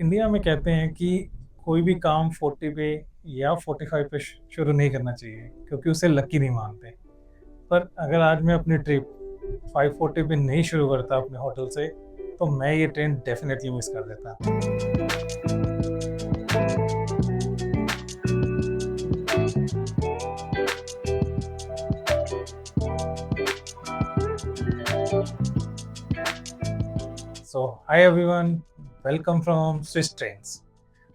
India में कहते हैं कि कोई भी काम 40 पे या 45 पे शुरू नहीं करना चाहिए क्योंकि उसे लकी नहीं मानते। पर अगर आज मैं अपनी ट्रिप 540 पे नहीं शुरू करता अपने होटल से, तो मैं ये ट्रेन डेफिनेटली मिस कर देता। So hi everyone, welcome from Swiss trains.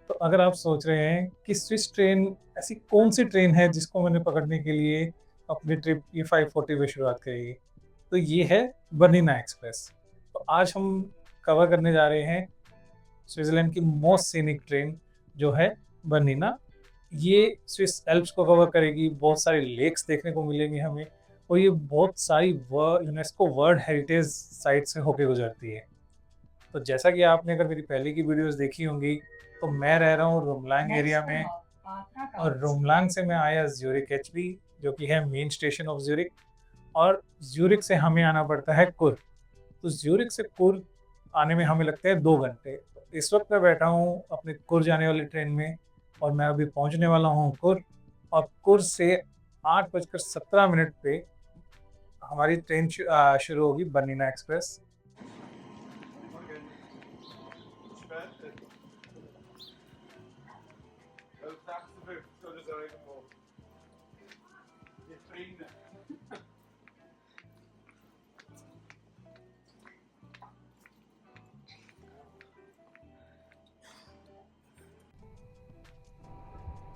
तो अगर आप सोच रहे हैं कि स्विस ट्रेन ऐसी कौन सी ट्रेन है जिसको मैंने पकड़ने के लिए अपनी ट्रिप ये 540 पे शुरुआत करी, तो ये है बर्निना एक्सप्रेस। तो आज हम कवर करने जा रहे हैं स्विट्जरलैंड की मोस्ट सीनिक ट्रेन जो है बर्निना। ये स्विस एल्प्स को कवर करेगी, बहुत सारी लेक्स देखने को मिलेंगी हमें, और ये बहुत सारी यूनेस्को वर्ल्ड हेरिटेज साइट से होके गुजरती है। तो जैसा कि आपने अगर मेरी पहले की वीडियोस देखी होंगी, तो मैं रह रहा हूँ रोमलांग एरिया में, और रोमलांग से मैं आया ज्यूरिक एचबी, जो कि है मेन स्टेशन ऑफ ज्यूरिक। और ज्यूरिक से हमें आना पड़ता है कुर। तो ज्यूरिक से कुर आने में हमें लगते हैं 2 घंटे। इस वक्त मैं बैठा हूँ अपने कुर जाने वाली ट्रेन में, और मैं अभी पहुँचने वाला हूँ कुर। और कुर से 8:17 पे हमारी ट्रेन शुरू होगी, बर्निना एक्सप्रेस।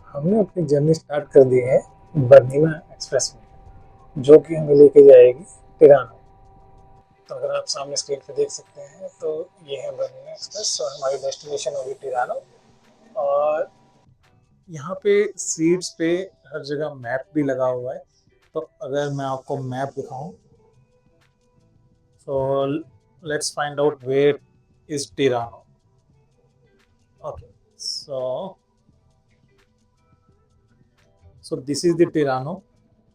हमने अपनी जर्नी स्टार्ट कर दी है बर्निना एक्सप्रेस में, जो कि हमें लेके जाएगी टिरानो। तो अगर आप सामने स्क्रीन पे देख सकते हैं, तो ये है बर्निना एक्सप्रेस और हमारी डेस्टिनेशन होगी टिरानो। और यहाँ पे सीट्स पे हर जगह मैप भी लगा हुआ है। तो अगर मैं आपको मैप दिखाऊं, so let's find out where is Tirano. Okay, so this is the Tirano,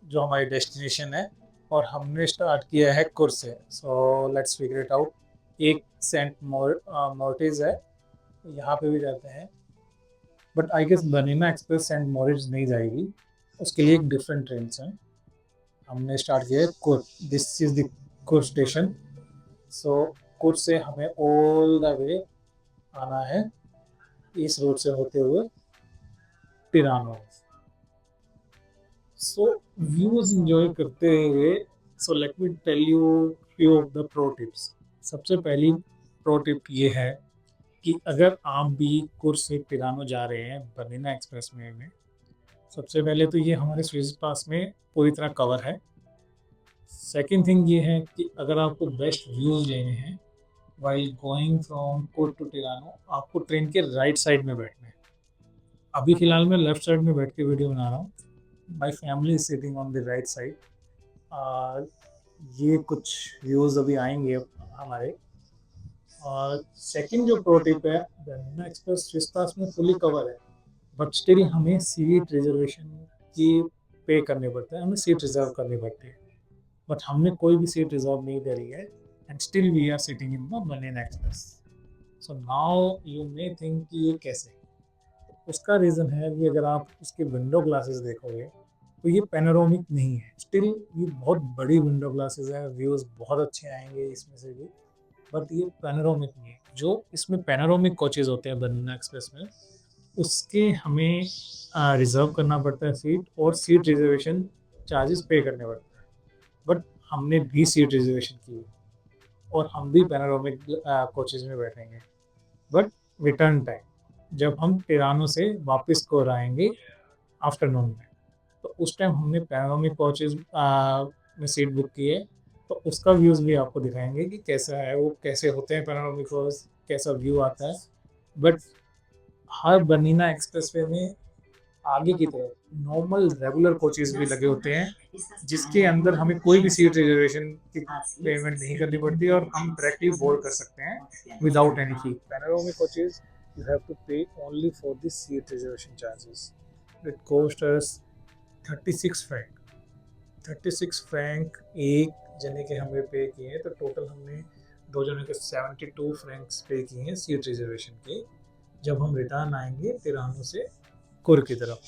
जो हमारी डेस्टिनेशन है। और हमने स्टार्ट किया है कुर से। So let's figure it out. एक सेंट मोर्टिज है, यहाँ पे भी जाते हैं, but I guess Bernina Express Saint Moritz नहीं जाएगी, उसके लिए एक डिफरेंट ट्रेन है। हमने स्टार्ट किया है कुर। दिस इज द कुर स्टेशन। सो कुर से हमें ऑल द वे आना है इस रोड से होते हुए टिरानो। सो व्यूज एंजॉय करते हुए, so let me tell you few of the pro tips. सबसे पहली प्रो टिप ये है कि अगर आप भी कुर से टिरानो जा रहे हैं बर्निना एक्सप्रेस में, सबसे पहले तो ये हमारे स्विस पास में पूरी तरह कवर है। सेकंड थिंग ये है कि अगर आपको बेस्ट व्यूज लेने हैं वाइल गोइंग फ्रॉम कुर टू टिरानो, आपको ट्रेन के राइट साइड में बैठना है। अभी फिलहाल मैं लेफ्ट साइड में बैठ के वीडियो बना रहा हूँ। My family is sitting on the right side. ये कुछ व्यूज अभी आएंगे हमारे। और सेकंड जो प्रो टिप है, बर्निना एक्सप्रेस स्विस पास में फुली कवर है, बट स्टिल हमें सीट रिजर्वेशन की पे करने पड़ते हैं, हमें सीट रिजर्व करनी पड़ती है। बट हमने कोई भी सीट रिजर्व नहीं करी है, and still we are sitting in the Bernina Express. So now you may think कि ये कैसे। उसका रीज़न है कि अगर आप उसके विंडो ग्लासेस देखोगे, तो ये पैनोरामिक नहीं है। स्टिल ये बहुत बड़ी विंडो ग्लासेस है, व्यूज़ बहुत अच्छे आएंगे इसमें से भी, बट ये पैनोरामिक नहीं है। जो इसमें पैनोरामिक कोचेज़ होते हैं बर्निना एक्सप्रेस में, उसके हमें रिज़र्व करना पड़ता है सीट, और सीट रिजर्वेशन चार्जेस पे करने पड़ते हैं। बट हमने भी सीट रिजर्वेशन की, और हम भी पैनोरामिक कोचेज़ में बैठेंगे। बट रिटर्न टाइम जब हम टिरानो से वापस को आएंगे आफ्टरनून में, तो उस टाइम हमने पैनोरामिक कोचेज में सीट बुक की है। तो उसका व्यूज़ भी आपको दिखाएंगे कि कैसा है, वो कैसे होते हैं पैनोरामिक कोच, कैसा व्यू आता है। बट हर बर्निना एक्सप्रेसवे में आगे की तरफ नॉर्मल रेगुलर कोचेज भी लगे होते हैं, जिसके अंदर हमें कोई भी सीट रिजर्वेशन की पेमेंट नहीं करनी पड़ती, और हम डायरेक्टली बोर्ड कर सकते हैं without any fee. Panoramic coaches you have to pay only for the seat reservation charges. It cost us 36 franc। 36 Frank एक जने के हमने पे किए हैं, तो टोटल हमने 2 जनों के 72 फ्रैंक्स पे किए हैं सीट रिजर्वेशन के। जब हम रिटर्न आएंगे तिरानो से कुर की तरफ।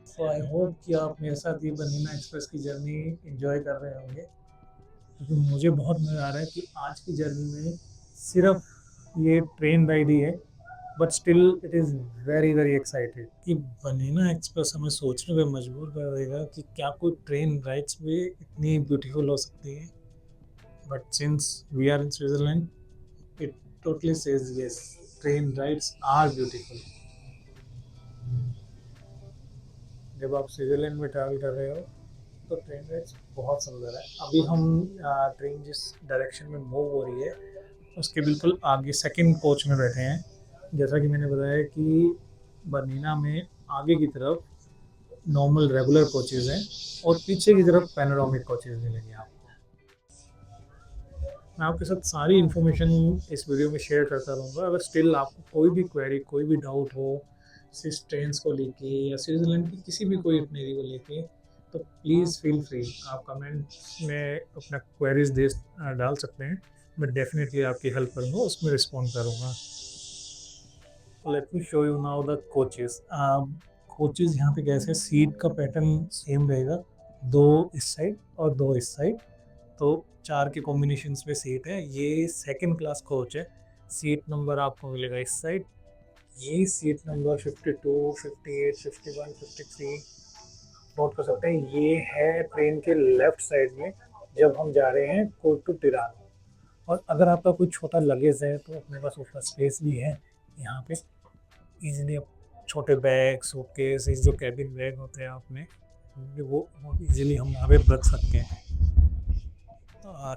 सो आई होप कि आप मेरे साथ ये बनीना एक्सप्रेस की जर्नी एंजॉय कर रहे होंगे, क्योंकि मुझे बहुत मज़ा आ रहा है कि आज की जर्नी में सिर्फ ये ट्रेन राइड ही है, but still it is very very excited कि बनीना एक्सप्रेस हमें सोचने पे मजबूर कर देगा कि क्या कोई ट्रेन राइड्स भी इतनी ब्यूटीफुल हो सकती है। But since we are in Switzerland, it totally says yes, train rides are beautiful. जब आप स्विट्जरलैंड में ट्रैवल कर रहे हो तो ट्रेन राइड्स बहुत सुंदर है। अभी हम ट्रेन जिस डायरेक्शन में मूव हो रही है उसके बिल्कुल आगे सेकंड कोच में बैठे हैं। जैसा कि मैंने बताया कि बर्निना में आगे की तरफ नॉर्मल रेगुलर कोचेज़ हैं और पीछे की तरफ पैनोरामिक कोचेज़ मिलेंगे आपको। मैं आपके साथ सारी इन्फॉर्मेशन इस वीडियो में शेयर करता रहूँगा। अगर स्टिल आपको कोई भी क्वेरी, कोई भी डाउट हो सिर्फ ट्रेन्स को लेके या स्विट्ज़रलैंड की किसी भी कोई इटनेरी को लेके, तो प्लीज़ फील फ्री, आप कमेंट में अपना क्वेरीज डाल सकते हैं। मैं डेफिनेटली आपकी हेल्प करूँगा, उसमें रिस्पॉन्ड करूँगा। Let me show you now the coaches. Coaches यहाँ पे कैसे, सीट का पैटर्न सेम रहेगा, दो इस साइड और दो इस साइड, तो 4 के कॉम्बिनेशंस में सीट है। ये सेकंड क्लास कोच है। सीट नंबर आपको मिलेगा इस साइड। ये सीट नंबर 52, 58, 51, 53 नोट कर सकते हैं। ये है ट्रेन के लेफ्ट साइड में जब हम जा रहे हैं कोट टू टिरानो। और अगर आपका कोई छोटा लगेज है तो अपने पास उसका स्पेस भी है यहाँ पे। इजीली आप छोटे बैग, सूटकेस, जो कैबिन बैग होते हैं आपने, वो इजीली हम यहाँ पे रख सकते हैं। और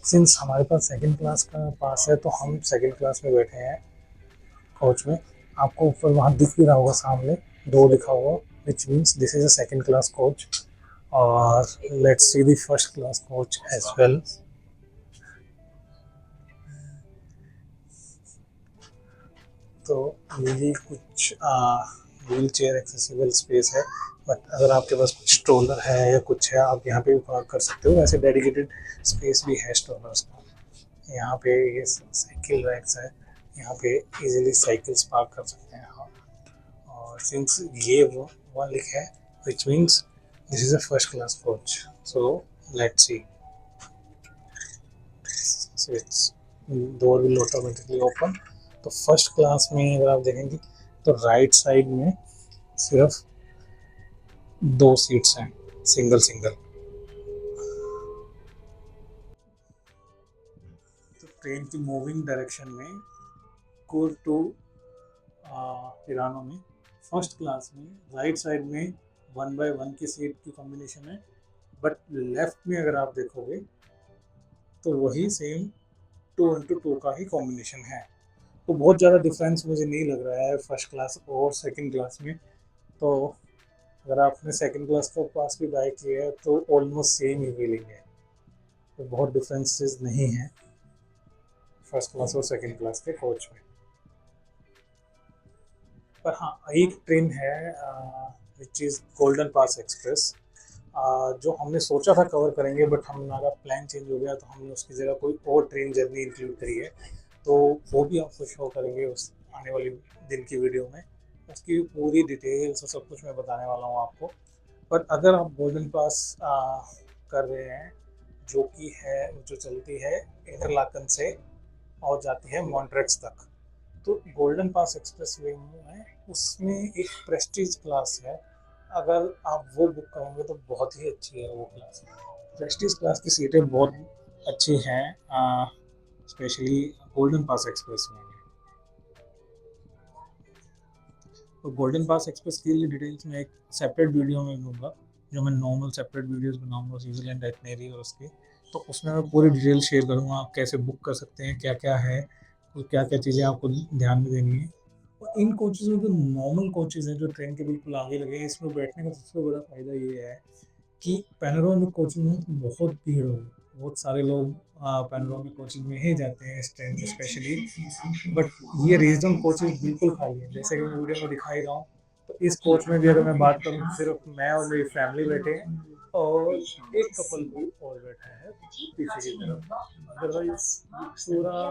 सिंस हमारे पास सेकंड क्लास का पास है तो हम सेकंड क्लास में बैठे हैं कोच में। आपको ऊपर वहाँ दिख भी रहा होगा सामने दो लिखा हुआ, which means this is a second class coach. और let's see the first class coach as well. तो ये कुछ व्हील चेयर एक्सेसिबल स्पेस है, बट अगर आपके पास कुछ स्ट्रोलर है या कुछ है आप यहाँ पे भी पार्क कर सकते हो। वैसे डेडिकेटेड स्पेस भी है स्ट्रोलर्स का। यहाँ पे ये साइकिल रैक्स है, यहाँ पे इजीली साइकिल्स पार्क कर सकते हैं हम। और सिंस ये वो वन लिखा है, विच means this is a first class coach. So let's see, so it's door will automatically open. तो फर्स्ट क्लास में अगर आप देखेंगे तो राइट साइड में सिर्फ दो सीट्स हैं, सिंगल सिंगल। तो ट्रेन की मूविंग डायरेक्शन में कोर टू टिरानो में फर्स्ट क्लास में राइट साइड में 1/1 की सीट की कॉम्बिनेशन है, बट लेफ्ट में अगर आप देखोगे तो वही सेम 2x2 का ही कॉम्बिनेशन है। तो बहुत ज़्यादा डिफरेंस मुझे नहीं लग रहा है फर्स्ट क्लास और सेकंड क्लास में। तो अगर आपने सेकंड क्लास का पास भी बाय किया है तो ऑलमोस्ट सेम ही फीलिंग है, तो बहुत डिफरेंसेस नहीं है फर्स्ट क्लास और सेकंड क्लास के कोच में। पर हाँ, एक ट्रेन है which is Golden Pass express, जो हमने सोचा था कवर करेंगे, बट हमारा प्लान चेंज हो गया तो हमने उसकी जगह कोई और ट्रेन जर्नी इंक्लूड करी है। तो वो भी आपको शो करेंगे उस आने वाली दिन की वीडियो में। उसकी पूरी डिटेल्स और सब कुछ मैं बताने वाला हूँ आपको। पर अगर आप गोल्डन पास कर रहे हैं, जो कि है जो चलती है इंटरलाकन से और जाती है मॉन्ट्रेक्स तक, तो गोल्डन पास एक्सप्रेस वे में उसमें एक प्रेस्टीज क्लास है। अगर आप वो बुक करेंगे तो बहुत ही अच्छी है वो क्लास। प्रेस्टीज क्लास की सीटें बहुत अच्छी हैं, स्पेशली गोल्डन पास एक्सप्रेस में। तो गोल्डन पास एक्सप्रेस की डिटेल्स में एक सेपरेट वीडियो में दूंगा, जो मैं नॉर्मल सेपरेट वीडियोस बनाऊंगा स्विट्जरलैंड आइटनरी और उसके। तो उसमें मैं पूरी डिटेल शेयर करूँगा, आप कैसे बुक कर सकते हैं, क्या क्या है और क्या क्या चीज़ें आपको ध्यान में देनी है। और इन कोचेज़ में जो नॉर्मल कोचेज़ हैं जो ट्रेन के बिल्कुल आगे लगे हैं, इसमें बैठने का सबसे बड़ा फ़ायदा ये है कि पैनोरामिक कोचिंग में बहुत भीड़ होगी। बहुत सारे लोग पैनोरामिक कोचिंग में ही जाते हैं इस ट्रेन में स्पेशली, बट ये रीजनल कोचेज बिल्कुल खाली है। जैसे कि मैं वीडियो में दिखा ही रहा हूँ, तो इस कोच में भी अगर मैं बात करूँ सिर्फ मैं और मेरी फैमिली बैठे हैं और एक कपल भी और बैठा है पीछे की तरफ। अदरवाइज पूरा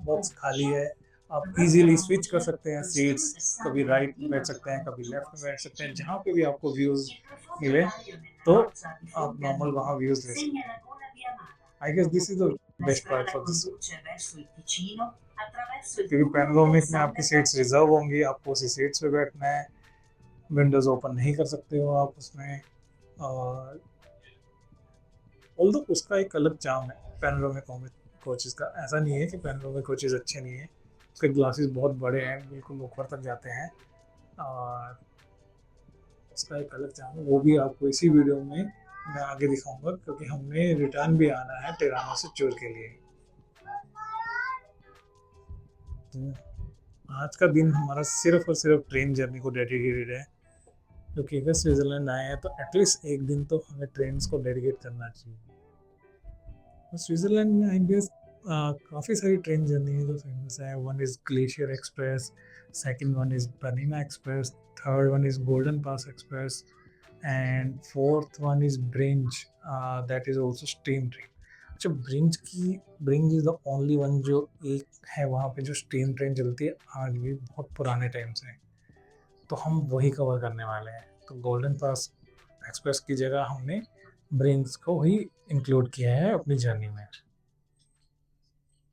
बॉक्स खाली है। आप इजीली स्विच कर सकते हैं सीट्स, कभी राइट में बैठ सकते हैं, कभी लेफ्ट में बैठ सकते हैं, जहाँ पे भी आपको व्यूज मिले तो आप नॉर्मल वहाँ व्यूज ले सकते हैं। I guess this is the best part for this, क्योंकि पैनोरामिक में आपकी सीट्स रिजर्व होंगी, आपको उसी सीट्स पे बैठना है, विंडोज ओपन नहीं कर सकते हो आप उसमें। और ऑल्दो उसका एक अलग चार्म है पैनोरामिक कोचेस का। ऐसा नहीं है कि पैनोरामिक कोचेस अच्छे नहीं है, उसके ग्लासेस बहुत बड़े हैं, बिल्कुल ऊपर तक जाते हैं। और उसका एक अलग चार्म है, वो भी आपको इसी वीडियो में मैं आगे दिखाऊंगा, क्योंकि हमने रिटर्न भी आना है टिरानो से चूर के लिए। तो आज का दिन हमारा सिर्फ और सिर्फ ट्रेन जर्नी को डेडिकेटेड है, क्योंकि अगर स्विट्जरलैंड आए हैं तो एटलीस्ट एक दिन तो हमें ट्रेन को डेडिकेट करना चाहिए। तो स्विट्जरलैंड में आई गेस काफ़ी सारी ट्रेन जर्नी है जो फेमस है। One is Glacier Express, second one is Bernina Express, third one is Golden Pass Express and fourth one is Brienz, that is also steam train. अच्छा, Brienz is the only one जो एक है वहाँ पे जो steam train चलती है आज भी, बहुत पुराने टाइम से। तो हम वही कवर करने वाले हैं। तो गोल्डन पास एक्सप्रेस की जगह हमने ब्रिंज को ही इंक्लूड किया है अपनी जर्नी में।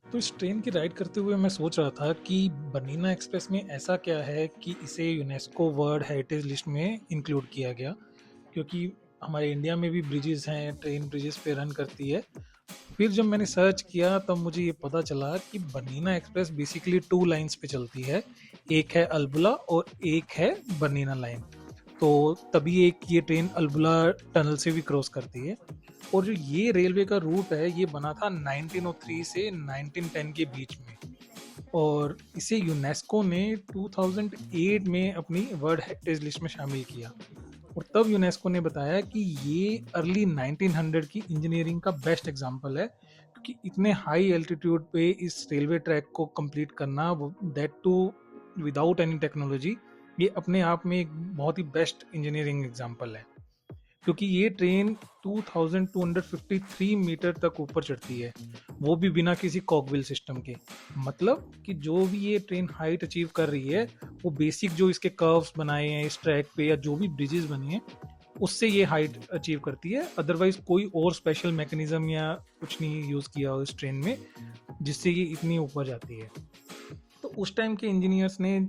तो इस ट्रेन की राइड करते हुए मैं सोच रहा था कि बनीना एक्सप्रेस में ऐसा क्या है कि इसे यूनेस्को वर्ल्ड हेरिटेज लिस्ट में इंक्लूड किया गया, क्योंकि हमारे इंडिया में भी ब्रिजेस हैं, ट्रेन ब्रिजेस पे रन करती है। फिर जब मैंने सर्च किया तब मुझे ये पता चला कि बनीना एक्सप्रेस बेसिकली 2 लाइंस पे चलती है, एक है अल्बुला और एक है बनीना लाइन। तो तभी एक ये ट्रेन अल्बुला टनल से भी क्रॉस करती है। और जो ये रेलवे का रूट है ये बना था 1903 से 1910 के बीच में, और इसे यूनेस्को ने 2008 में अपनी वर्ल्ड हेरिटेज लिस्ट में शामिल किया। और तब यूनेस्को ने बताया कि ये अर्ली 1900 की इंजीनियरिंग का बेस्ट एग्जांपल है, क्योंकि इतने हाई एल्टीट्यूड पे इस रेलवे ट्रैक को कंप्लीट करना, that too without any technology, ये अपने आप में एक बहुत ही बेस्ट इंजीनियरिंग एग्जांपल है। क्योंकि ये ट्रेन 2253 मीटर तक ऊपर चढ़ती है, वो भी बिना किसी कॉकव्हील सिस्टम के। मतलब कि जो भी ये ट्रेन हाइट अचीव कर रही है वो बेसिक जो इसके कर्व्स बनाए हैं इस ट्रैक पे या जो भी ब्रिजेस बने हैं उससे ये हाइट अचीव करती है। अदरवाइज कोई और स्पेशल मैकेनिज्म या कुछ नहीं यूज़ किया हो इस ट्रेन में जिससे ये इतनी ऊपर जाती है। तो उस टाइम के इंजीनियर्स ने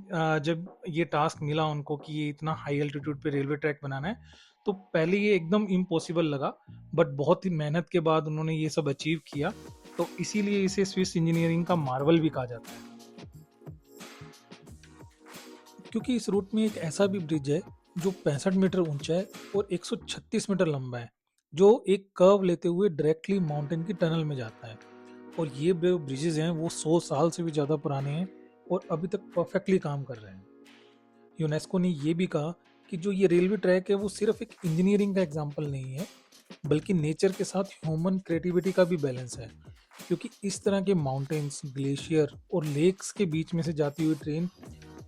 जब ये टास्क मिला उनको कि ये इतना हाई एल्टीट्यूड पे रेलवे ट्रैक बनाना है, तो पहले ये एकदम इम्पॉसिबल लगा, बट बहुत ही मेहनत के बाद उन्होंने ये सब अचीव किया। तो इसीलिए इसे स्विस इंजीनियरिंग का मार्वल भी कहा जाता है। क्योंकि इस रूट में एक ऐसा भी ब्रिज है जो 65 मीटर ऊंचा है और 136 मीटर लंबा है, जो एक कर्व लेते हुए डायरेक्टली माउंटेन की टनल में जाता है। और ये जो ब्रिजेज हैं वो 100 साल से भी ज़्यादा पुराने हैं और अभी तक परफेक्टली काम कर रहे हैं। यूनेस्को ने ये भी कहा कि जो ये रेलवे ट्रैक है वो सिर्फ एक इंजीनियरिंग का एग्जाम्पल नहीं है, बल्कि नेचर के साथ ह्यूमन क्रिएटिविटी का भी बैलेंस है। क्योंकि इस तरह के माउंटेन्स, ग्लेशियर और लेक्स के बीच में से जाती हुई ट्रेन,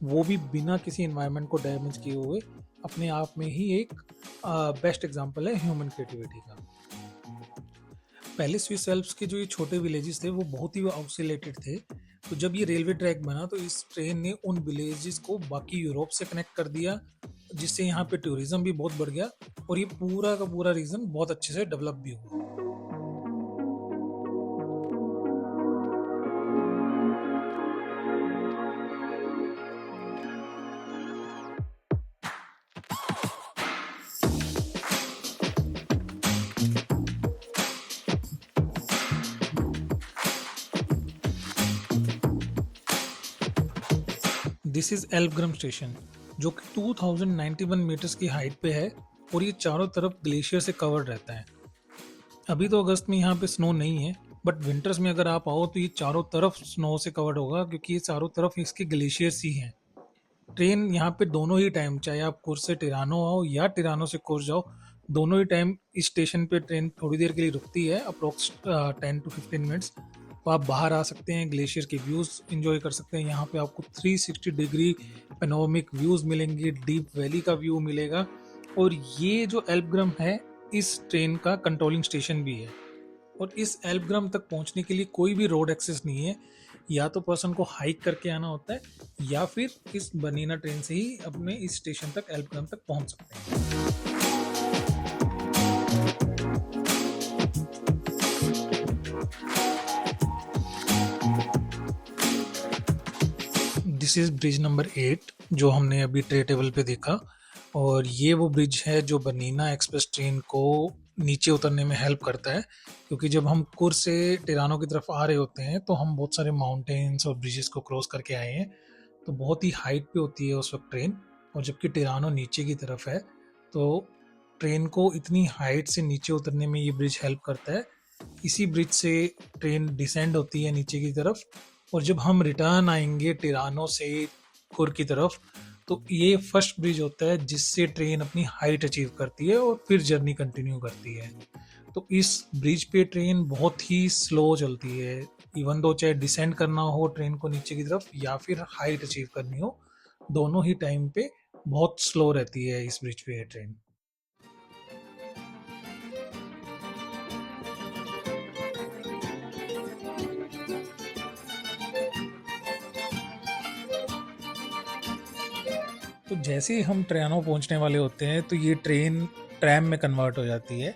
वो भी बिना किसी एनवायरनमेंट को डैमेज किए हुए, अपने आप में ही एक बेस्ट एग्जाम्पल है ह्यूमन क्रिएटिविटी का। पहले स्विस एल्प्स के जो ये छोटे विलेजेस थे वो बहुत ही आइसोलेटेड थे। तो जब ये रेलवे ट्रैक बना तो इस ट्रेन ने उन विलेजेस को बाकी यूरोप से कनेक्ट कर दिया, जिससे यहाँ पे टूरिज्म भी बहुत बढ़ गया और ये पूरा का पूरा रीजन बहुत अच्छे से डेवलप भी हुआ। दिस इज एल्पग्रम स्टेशन, जो कि 2091 मीटर्स की हाइट पे है और ये चारों तरफ ग्लेशियर से कवर्ड रहता है। अभी तो अगस्त में यहाँ पे स्नो नहीं है, बट विंटर्स में अगर आप आओ तो ये चारों तरफ स्नो से कवर्ड होगा, क्योंकि ये चारों तरफ इसके ग्लेशियर्स ही हैं। ट्रेन यहाँ पे दोनों ही टाइम, चाहे आप कुर्स से टिरानो आओ या टिरानो से कुर्स जाओ, दोनों ही टाइम इस स्टेशन पे ट्रेन थोड़ी देर के लिए रुकती है, अप्रोक्स 10 to 15 मिनट्स। तो आप बाहर आ सकते हैं, ग्लेशियर के व्यूज़ एंजॉय कर सकते हैं। यहाँ पे आपको 360 डिग्री पैनोरामिक व्यूज़ मिलेंगे, डीप वैली का व्यू मिलेगा। और ये जो एल्पग्राम है, इस ट्रेन का कंट्रोलिंग स्टेशन भी है। और इस एल्पग्राम तक पहुंचने के लिए कोई भी रोड एक्सेस नहीं है, या तो पर्सन को हाइक करके आना होता है, या फिर इस बनीना ट्रेन से ही अपने इस स्टेशन तक, एल्पग्राम तक पहुंच सकते हैं। दिस इज़ ब्रिज नंबर 8 जो हमने अभी ट्रे टेबल पे देखा। और ये वो ब्रिज है जो बनीना एक्सप्रेस ट्रेन को नीचे उतरने में हेल्प करता है, क्योंकि जब हम कुर से टिरानो की तरफ आ रहे होते हैं तो हम बहुत सारे माउंटेन्स और ब्रिजेस को क्रॉस करके आए हैं, तो बहुत ही हाइट पे होती है उस वक्त ट्रेन। और जबकि टिरानो नीचे की तरफ है, तो ट्रेन को इतनी हाइट से नीचे उतरने में ये ब्रिज हेल्प करता है। इसी ब्रिज से ट्रेन डिसेंड होती है नीचे की तरफ। और जब हम रिटर्न आएंगे टिरानो से खुर की तरफ, तो ये फर्स्ट ब्रिज होता है जिससे ट्रेन अपनी हाइट अचीव करती है और फिर जर्नी कंटिन्यू करती है। तो इस ब्रिज पे ट्रेन बहुत ही स्लो चलती है, इवन दो चाहे डिसेंड करना हो ट्रेन को नीचे की तरफ या फिर हाइट अचीव करनी हो, दोनों ही टाइम पे बहुत स्लो रहती है इस ब्रिज पे ट्रेन। तो जैसे ही हम ट्रेनो पहुंचने वाले होते हैं तो ये ट्रेन ट्रैम में कन्वर्ट हो जाती है।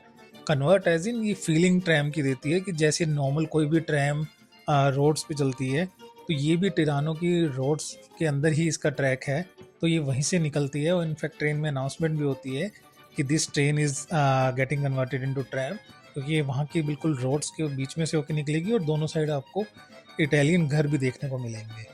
कन्वर्ट एज इन ये फीलिंग ट्रैम की देती है कि जैसे नॉर्मल कोई भी ट्रैम रोड्स पे चलती है, तो ये भी टिरानो की रोड्स के अंदर ही इसका ट्रैक है, तो ये वहीं से निकलती है। और इनफैक्ट ट्रेन में अनाउंसमेंट भी होती है कि this train is getting converted into tram, क्योंकि ये वहाँ की बिल्कुल रोड्स के बीच में से होकर निकलेगी और दोनों साइड आपको इटालियन घर भी देखने को मिलेंगे।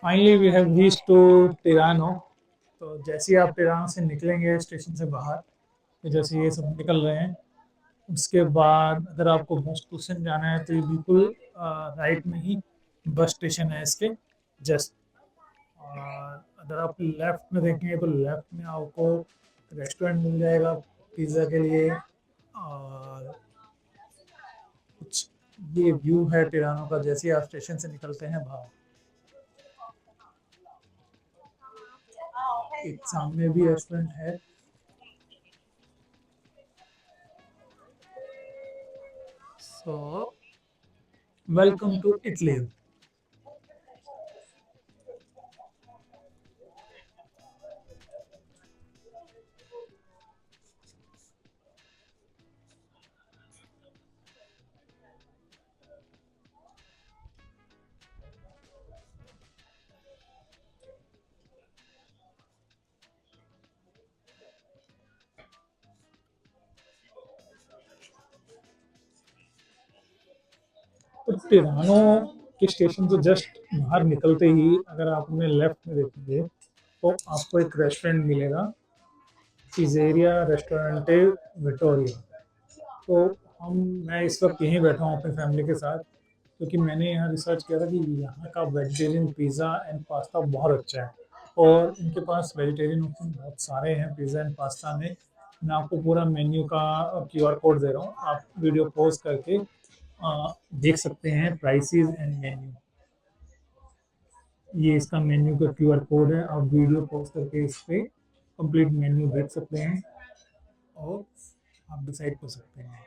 Finally we have reached to Tirano. तो जैसे ही आप टिरानो से निकलेंगे स्टेशन से बाहर, तो जैसे ये सब निकल रहे हैं, उसके बाद अगर आपको बस स्टेशन जाना है तो ये बिल्कुल राइट में ही बस स्टेशन है इसके जस्ट। और अगर आप लेफ्ट में देखेंगे तो लेफ्ट में आपको रेस्टोरेंट मिल जाएगा पिज़्ज़ा के लिए। और कुछ ये व्यू है टिरानो का जैसे ही आप स्टेशन से निकलते हैं बाहर। एक सामने भी रेस्टोरेंट है। So welcome to Italy. तो टिरानो के स्टेशन से जस्ट बाहर निकलते ही अगर आप अपने लेफ्ट में देखेंगे तो आपको एक रेस्टोरेंट मिलेगा, पिज़्ज़ेरिया रेस्टोरेंटे विटोरिया। तो मैं इस वक्त यहीं बैठा हूँ अपनी फैमिली के साथ, क्योंकि मैंने यहाँ रिसर्च किया था कि यहाँ का वेजिटेरियन पिज़्ज़ा एंड पास्ता बहुत अच्छा है। और इनके पास वेजिटेरियन ऑप्शन बहुत सारे हैं पिज़्ज़ा एंड पास्ता में। मैं आपको पूरा मेन्यू का QR कोड दे रहा हूँ, आप वीडियो पॉज करके देख सकते हैं प्राइसेस एंड मेन्यू। ये इसका मेन्यू का QR कोड है, आप वीडियो पॉज करके इस पे कंप्लीट मेन्यू देख सकते हैं और आप डिसाइड कर सकते हैं।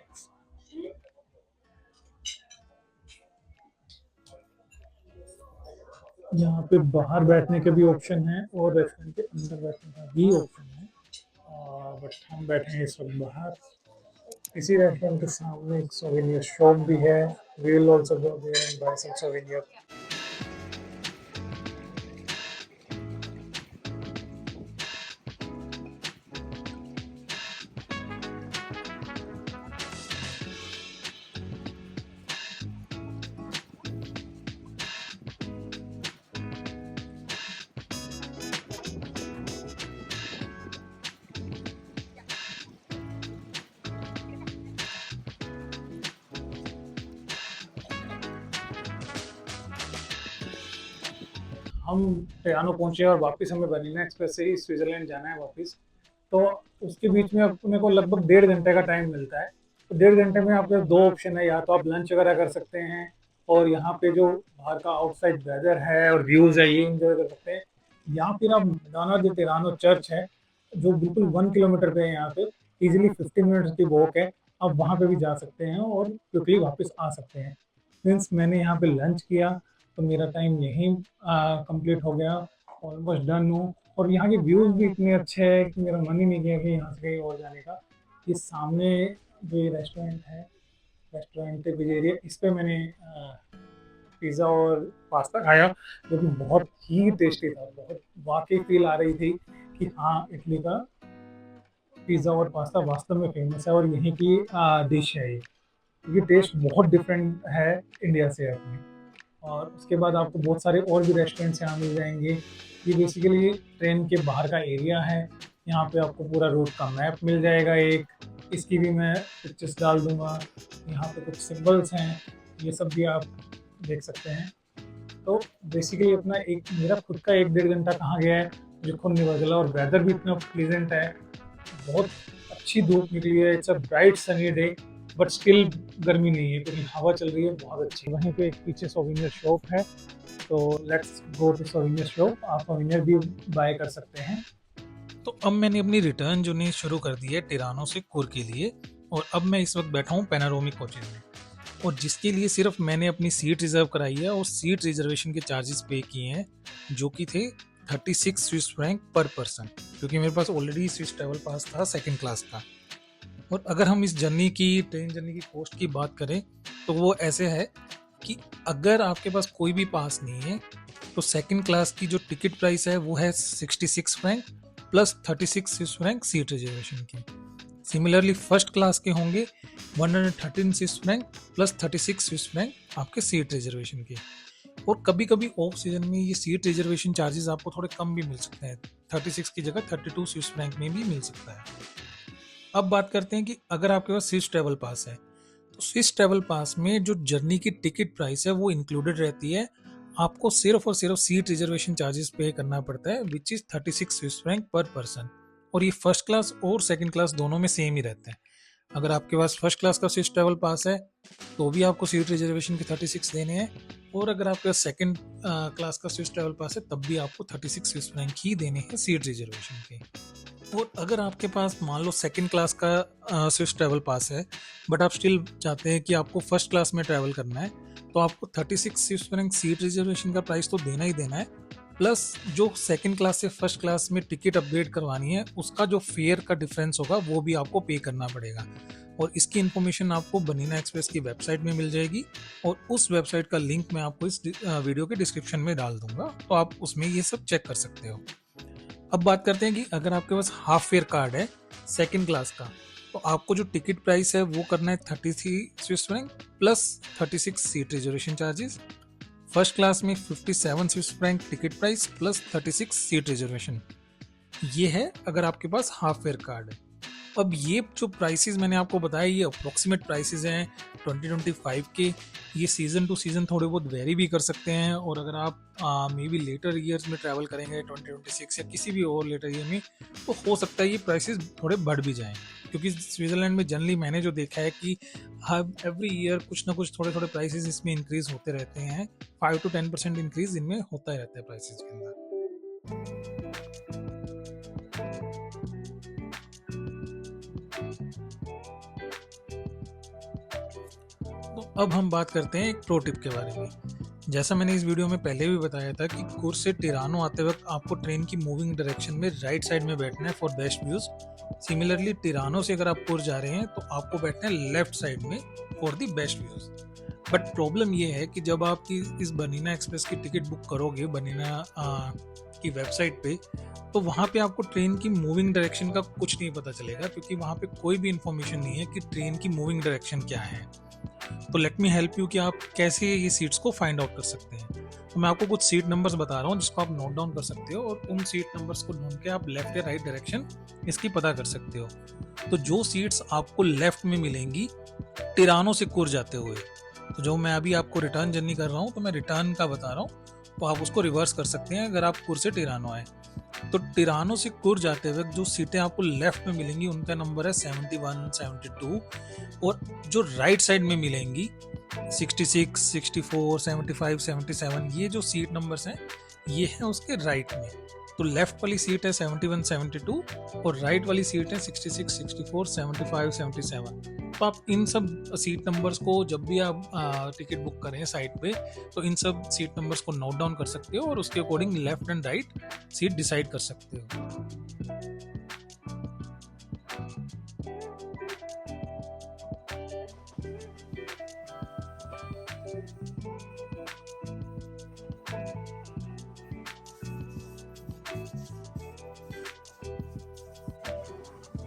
यहाँ पे बाहर बैठने के भी ऑप्शन है और रेस्टोरेंट के अंदर बैठने का भी ऑप्शन है, बट हम बैठे हैं इस वक्त बाहर। इसी रेस्टोरेंट के सामने एक सोवेनियर शॉप भी है। We will also go there and buy some souvenir. हम टिरानो पहुंचे और वापस हमें बनीना एक्सप्रेस से ही स्विट्जरलैंड जाना है वापस। तो उसके बीच में अपने को लगभग 1.5 घंटे का टाइम मिलता है। तो 1.5 घंटे में आपके पास दो ऑप्शन है, या तो आप लंच वगैरह कर सकते हैं और यहाँ पे जो बाहर का आउटसाइड वेदर है और व्यूज है ये एंजॉय कर सकते हैं, या फिर आप मैडोना दे टिरानो चर्च है जो बिल्कुल 1 किलोमीटर पे है यहाँ से, इजिली 15 मिनट्स की वॉक है, आप वहाँ पे भी जा सकते हैं और क्विकली वापस आ सकते हैं। सिंस मैंने यहाँ पे लंच किया तो मेरा टाइम यहीं कंप्लीट हो गया, ऑलमोस्ट डन हूँ। और यहाँ के व्यूज भी इतने अच्छे हैं कि मेरा मन ही नहीं किया कि यहाँ से कहीं और जाने का। ये सामने जो ये रेस्टोरेंट है, रेस्टोरेंट पिज़्ज़ेरिया, इस पे मैंने पिज़्ज़ा और पास्ता खाया जो कि बहुत ही टेस्टी था। बहुत वाकई फील आ रही थी कि हाँ, इटली का पिज़्ज़ा और पास्ता वास्तव में फेमस है और यहीं की डिश है ये। क्योंकि टेस्ट बहुत डिफरेंट है इंडिया से अपने। और उसके बाद आपको बहुत सारे और भी रेस्टोरेंट्स यहाँ मिल जाएंगे। ये बेसिकली ट्रेन के बाहर का एरिया है। यहाँ पे आपको पूरा रूट का मैप मिल जाएगा एक, इसकी भी मैं पिक्चर्स डाल दूंगा। यहाँ पे कुछ सिंबल्स हैं, ये सब भी आप देख सकते हैं। तो बेसिकली अपना एक मेरा खुद का 1-1.5 घंटा कहाँ गया है मुझे खुद नहीं पता चला। और वेदर भी इतना प्लीजेंट है, बहुत अच्छी धूप निकली है, it's a bright sunny day, but still गर्मी नहीं है क्योंकि हवा चल रही है बहुत अच्छी। वहीं पे एक पीछे सोविनियर शॉप है, तो let's go to souvenir shop. आप सोविनियर भी बाय कर सकते हैं। तो अब मैंने अपनी रिटर्न जर्नी शुरू कर दी है टिरानो से कुर के लिए, और अब मैं इस वक्त बैठा हूँ पैनारोमिक कोचेज में, और जिसके लिए सिर्फ मैंने अपनी सीट रिजर्व कराई है और सीट रिजर्वेशन के चार्जेस पे किए हैं, जो कि थे 36 स्विस फ्रैंक पर पर्सन, क्योंकि मेरे पास ऑलरेडी स्विस ट्रैवल पास था सेकंड क्लास का। और अगर हम इस जर्नी की ट्रेन जर्नी की कॉस्ट की बात करें तो वो ऐसे है कि अगर आपके पास कोई भी पास नहीं है तो सेकंड क्लास की जो टिकट प्राइस है वो है 66 Frank plus 36 Swiss franc seat reservation की। सिमिलरली फर्स्ट क्लास के होंगे 113 Swiss franc plus 36 Swiss franc आपके सीट रिजर्वेशन के। और कभी कभी ऑफ सीजन में ये सीट रिजर्वेशन चार्जेस आपको थोड़े कम भी मिल सकते हैं, 36 की जगह 32 स्विस फ्रैंक में भी मिल सकता है। अब बात करते हैं कि अगर आपके पास स्विस ट्रैवल पास है तो स्विस ट्रैवल पास में जो जर्नी की टिकट प्राइस है वो इंक्लूडेड रहती है। आपको सिर्फ और सिर्फ सीट रिजर्वेशन चार्जेस पे करना पड़ता है, विच इज 36 स्विस फ्रैंक पर पर्सन। और ये फर्स्ट क्लास और सेकंड क्लास दोनों में सेम ही रहता है। अगर आपके पास फर्स्ट क्लास का स्विस ट्रैवल पास है तो भी आपको सीट रिजर्वेशन के 36 देने हैं, और अगर आपके पास सेकंड क्लास का स्विस ट्रैवल पास है तब भी आपको 36 स्विस फ्रैंक ही देने हैं सीट रिजर्वेशन के। और अगर आपके पास मान लो सेकंड क्लास का स्विस ट्रैवल पास है बट आप स्टिल चाहते हैं कि आपको फर्स्ट क्लास में ट्रैवल करना है, तो आपको 36 स्विस फ्रैंक सीट रिजर्वेशन का प्राइस तो देना ही देना है, प्लस जो सेकंड क्लास से फर्स्ट क्लास में टिकट अपग्रेड करवानी है उसका जो फेयर का डिफरेंस होगा वो भी आपको पे करना पड़ेगा। और इसकी इन्फॉर्मेशन आपको बनीना एक्सप्रेस की वेबसाइट में मिल जाएगी, और उस वेबसाइट का लिंक मैं आपको इस वीडियो के डिस्क्रिप्शन में डाल दूंगा, तो आप उसमें ये सब चेक कर सकते हो। अब बात करते हैं कि अगर आपके पास हाफ फेयर कार्ड है सेकंड क्लास का, तो आपको जो टिकट प्राइस है वो करना है 33 Swiss franc plus 36 seat reservation charges. First class में 57 Swiss franc ticket price plus 36 seat reservation. ये है अगर आपके पास हाफ फेयर कार्ड है। अब ये जो प्राइसेस मैंने आपको बताया ये अप्रोक्सीमेट प्राइसेस हैं 2025 के। ये सीज़न टू सीज़न थोड़े बहुत वेरी भी कर सकते हैं, और अगर आप मे बी लेटर ईयर्स में ट्रैवल करेंगे 2026 या किसी भी और लेटर ईयर में, तो हो सकता है ये प्राइसेस थोड़े बढ़ भी जाएं, क्योंकि स्विट्ज़रलैंड में जनरली मैंने जो देखा है कि हर एवरी ईयर कुछ ना कुछ थोड़े थोड़े प्राइसेस इसमें इंक्रीज़ होते रहते हैं। 5 to 10% इंक्रीज़ इनमें होता ही रहता है प्राइसेस के अंदर। तो अब हम बात करते हैं एक प्रो टिप के बारे में। जैसा मैंने इस वीडियो में पहले भी बताया था कि कुर से टिरानो आते वक्त आपको ट्रेन की मूविंग डायरेक्शन में राइट साइड में बैठना है फॉर बेस्ट व्यूज। सिमिलरली टिरानो से अगर आप कुर जा रहे हैं तो आपको बैठना है लेफ्ट साइड में for the best views. But problem ये है कि जब आप इस बनीना एक्सप्रेस की टिकट बुक करोगे बनीना की वेबसाइट पे, तो वहाँ पे आपको ट्रेन की मूविंग डायरेक्शन का कुछ नहीं पता चलेगा, क्योंकि वहाँ पे कोई भी इंफॉर्मेशन नहीं है कि ट्रेन की मूविंग डायरेक्शन क्या है। तो लेट मी हेल्प यू कि आप कैसे ये सीट्स को फाइंड आउट कर सकते हैं। तो मैं आपको कुछ सीट नंबर्स बता रहा हूँ जिसको आप नोट डाउन कर सकते हो, और उन सीट नंबर्स को ढूंढ के आप लेफ्ट या राइट डायरेक्शन इसकी पता कर सकते हो। तो जो सीट्स आपको लेफ्ट में मिलेंगी टिरानो से कुर जाते हुए, तो जो मैं अभी आपको रिटर्न जर्नी कर रहा हूँ तो मैं रिटर्न का बता रहा हूँ, तो आप उसको रिवर्स कर सकते हैं अगर आप कुर से टिरानो आए। तो टिरानो से कुर जाते वक्त जो सीटें आपको लेफ्ट में मिलेंगी उनका नंबर है 71, 72, और जो राइट साइड में मिलेंगी 66, 64, 75, 77, ये जो सीट नंबर्स हैं ये है उसके राइट में। तो लेफ्ट वाली सीट है 71, 72 और राइट वाली सीट है 66, 64, 75, 77। तो आप इन सब सीट नंबर्स को जब भी आप टिकट बुक करें साइट पे, तो इन सब सीट नंबर्स को नोट डाउन कर सकते हो और उसके according left and right seat decide कर सकते हो।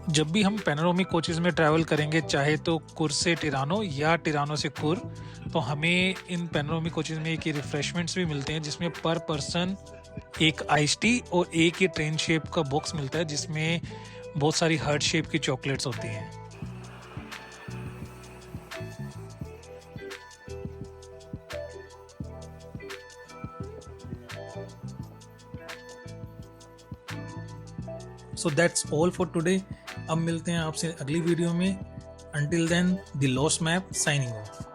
जब भी हम पैनोरामिक कोचेज़ में ट्रैवल करेंगे, चाहे तो कुर से टिरानो या टिरानो से कुर, तो हमें इन पैनोरामिक कोचेज़ में एक ये रिफ्रेशमेंट्स भी मिलते हैं जिसमें पर पर्सन एक आइस टी और एक ये ट्रेन शेप का बॉक्स मिलता है जिसमें बहुत सारी हार्ट शेप की चॉकलेट्स होती हैं। So that's all for today. अब मिलते हैं आपसे अगली वीडियो में। Until then the lost map signing of.